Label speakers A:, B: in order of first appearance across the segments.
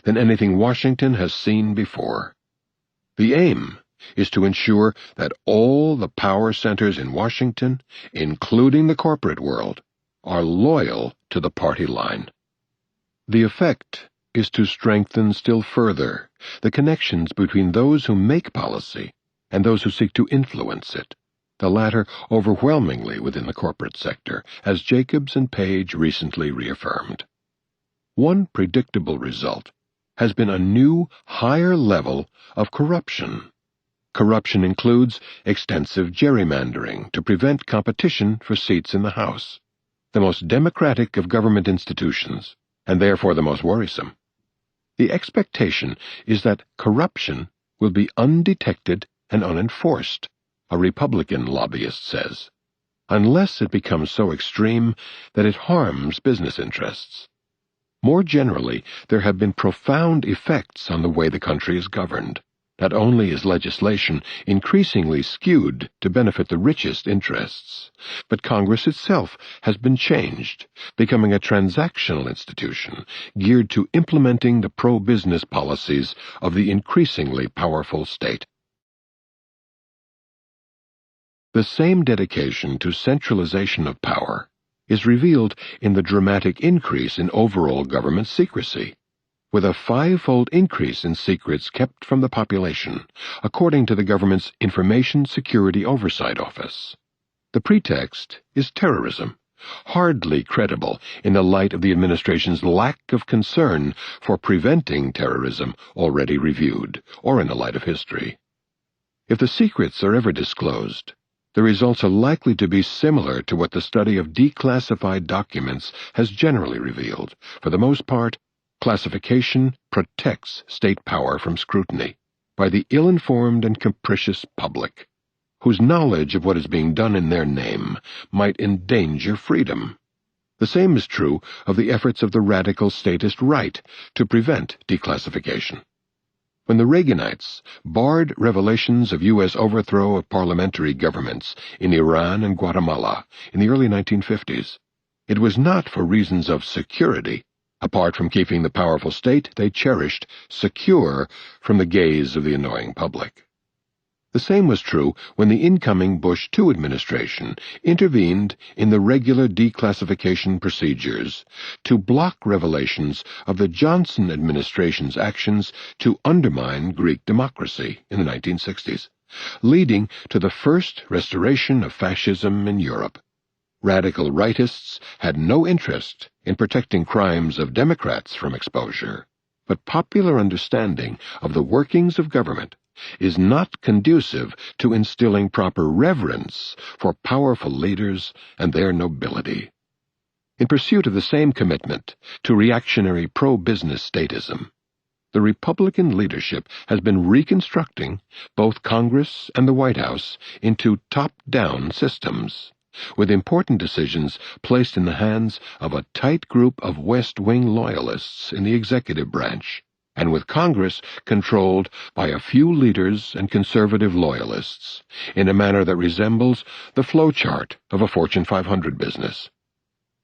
A: than anything Washington has seen before. The aim is to ensure that all the power centers in Washington, including the corporate world, are loyal to the party line. The effect is to strengthen still further the connections between those who make policy and those who seek to influence it, the latter overwhelmingly within the corporate sector, as Jacobs and Page recently reaffirmed. One predictable result has been a new, higher level of corruption. Corruption includes extensive gerrymandering to prevent competition for seats in the House, the most democratic of government institutions, and therefore the most worrisome. The expectation is that corruption will be undetected and unenforced, a Republican lobbyist says, unless it becomes so extreme that it harms business interests. More generally, there have been profound effects on the way the country is governed. Not only is legislation increasingly skewed to benefit the richest interests, but Congress itself has been changed, becoming a transactional institution geared to implementing the pro-business policies of the increasingly powerful state. The same dedication to centralization of power is revealed in the dramatic increase in overall government secrecy, with a 5-fold increase in secrets kept from the population, according to the government's Information Security Oversight Office. The pretext is terrorism, hardly credible in the light of the administration's lack of concern for preventing terrorism already reviewed, or in the light of history. If the secrets are ever disclosed, the results are likely to be similar to what the study of declassified documents has generally revealed. For the most part, classification protects state power from scrutiny by the ill-informed and capricious public, whose knowledge of what is being done in their name might endanger freedom. The same is true of the efforts of the radical statist right to prevent declassification. When the Reaganites barred revelations of U.S. overthrow of parliamentary governments in Iran and Guatemala in the early 1950s, it was not for reasons of security, apart from keeping the powerful state they cherished secure from the gaze of the annoying public. The same was true when the incoming Bush II administration intervened in the regular declassification procedures to block revelations of the Johnson administration's actions to undermine Greek democracy in the 1960s, leading to the first restoration of fascism in Europe. Radical rightists had no interest in protecting crimes of Democrats from exposure, but popular understanding of the workings of government is not conducive to instilling proper reverence for powerful leaders and their nobility. In pursuit of the same commitment to reactionary pro-business statism, the Republican leadership has been reconstructing both Congress and the White House into top-down systems, with important decisions placed in the hands of a tight group of West Wing loyalists in the executive branch, and with Congress controlled by a few leaders and conservative loyalists, in a manner that resembles the flowchart of a Fortune 500 business.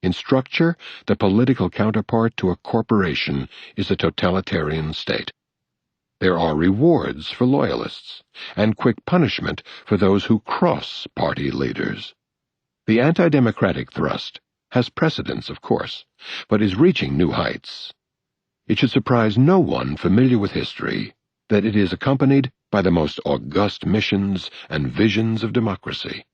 A: In structure, the political counterpart to a corporation is a totalitarian state. There are rewards for loyalists, and quick punishment for those who cross party leaders. The anti-democratic thrust has precedence, of course, but is reaching new heights. It should surprise no one familiar with history that it is accompanied by the most august missions and visions of democracy.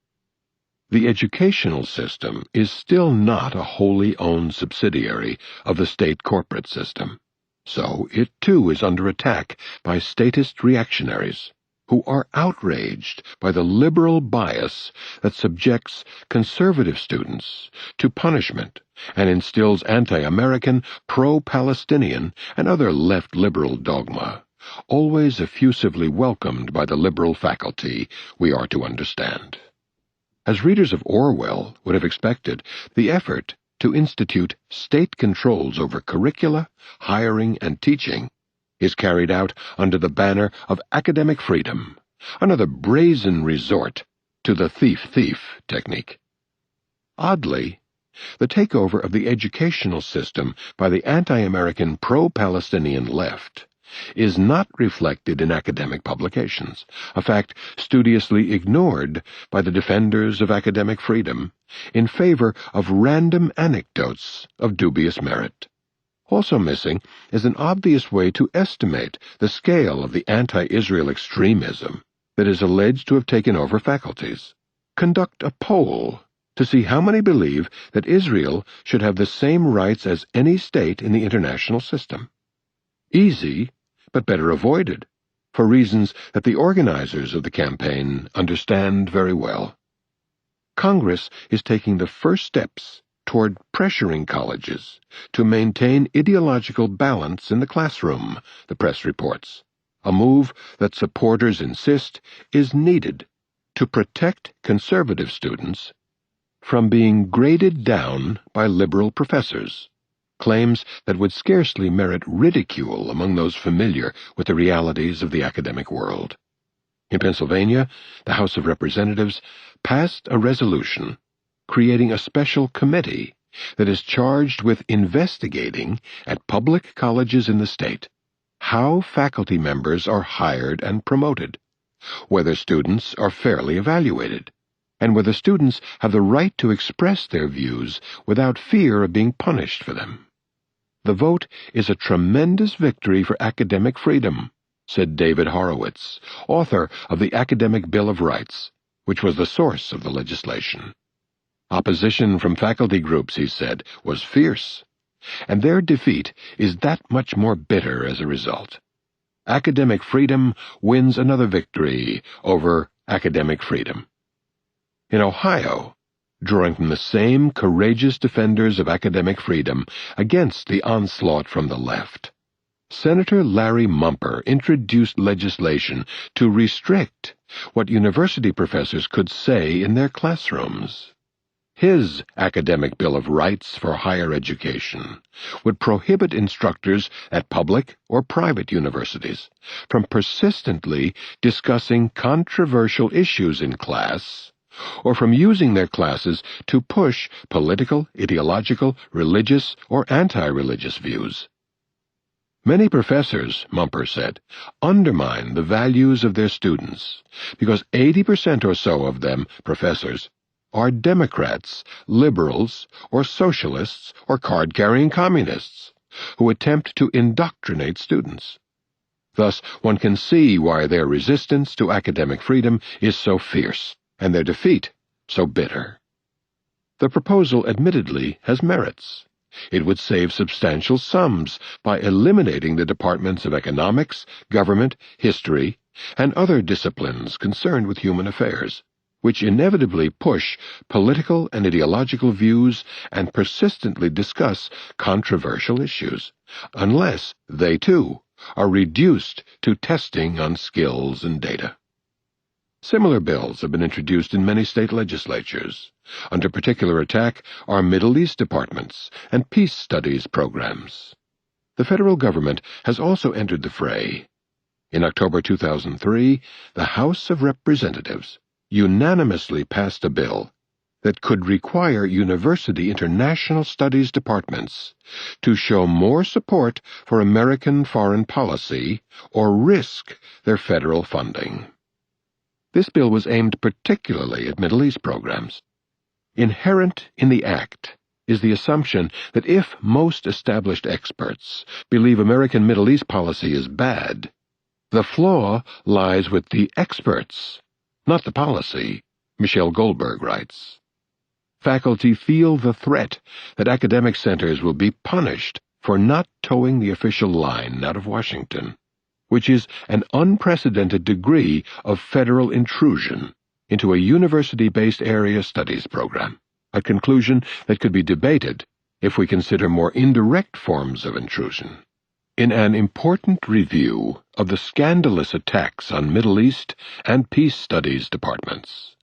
A: The educational system is still not a wholly owned subsidiary of the state corporate system, so it too is under attack by statist reactionaries who are outraged by the liberal bias that subjects conservative students to punishment and instills anti-American, pro-Palestinian, and other left-liberal dogma, always effusively welcomed by the liberal faculty, we are to understand. As readers of Orwell would have expected, the effort to institute state controls over curricula, hiring, and teaching is carried out under the banner of academic freedom, another brazen resort to the thief-thief technique. Oddly, The takeover of the educational system by the anti-American pro-Palestinian left is not reflected in academic publications, a fact studiously ignored by the defenders of academic freedom in favor of random anecdotes of dubious merit. Also missing is an obvious way to estimate the scale of the anti-Israel extremism that is alleged to have taken over faculties. Conduct a poll to see how many believe that Israel should have the same rights as any state in the international system. Easy, but better avoided, for reasons that the organizers of the campaign understand very well. Congress is taking the first steps toward pressuring colleges to maintain ideological balance in the classroom, the press reports, a move that supporters insist is needed to protect conservative students from being graded down by liberal professors, claims that would scarcely merit ridicule among those familiar with the realities of the academic world. In Pennsylvania, the House of Representatives passed a resolution creating a special committee that is charged with investigating at public colleges in the state how faculty members are hired and promoted, whether students are fairly evaluated, and whether students have the right to express their views without fear of being punished for them. The vote is a tremendous victory for academic freedom, said David Horowitz, author of the Academic Bill of Rights, which was the source of the legislation. Opposition from faculty groups, he said, was fierce, and their defeat is that much more bitter as a result. Academic freedom wins another victory over academic freedom. In Ohio, drawing from the same courageous defenders of academic freedom against the onslaught from the left, Senator Larry Mumper introduced legislation to restrict what university professors could say in their classrooms. His Academic Bill of Rights for higher education would prohibit instructors at public or private universities from persistently discussing controversial issues in class, or from using their classes to push political, ideological, religious, or anti-religious views. Many professors, Mumper said, undermine the values of their students because 80% or so of them, professors, are Democrats, liberals, or socialists, or card-carrying communists who attempt to indoctrinate students. Thus, one can see why their resistance to academic freedom is so fierce, and their defeat so bitter. The proposal admittedly has merits. It would save substantial sums by eliminating the departments of economics, government, history, and other disciplines concerned with human affairs, which inevitably push political and ideological views and persistently discuss controversial issues, unless they, too, are reduced to testing on skills and data. Similar bills have been introduced in many state legislatures. Under particular attack are Middle East departments and peace studies programs. The federal government has also entered the fray. In October 2003, the House of Representatives unanimously passed a bill that could require university international studies departments to show more support for American foreign policy or risk their federal funding. This bill was aimed particularly at Middle East programs. Inherent in the act is the assumption that if most established experts believe American Middle East policy is bad, the flaw lies with the experts, not the policy, Michelle Goldberg writes. Faculty feel the threat that academic centers will be punished for not towing the official line out of Washington, which is an unprecedented degree of federal intrusion into a university-based area studies program, a conclusion that could be debated if we consider more indirect forms of intrusion. In an important review of the scandalous attacks on Middle East and peace studies departments,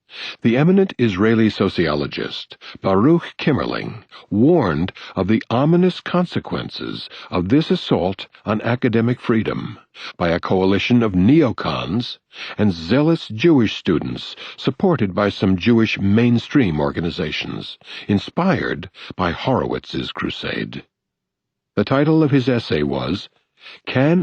A: The eminent Israeli sociologist Baruch Kimmerling warned of the ominous consequences of this assault on academic freedom by a coalition of neocons and zealous Jewish students supported by some Jewish mainstream organizations, inspired by Horowitz's crusade. The title of his essay was, "Can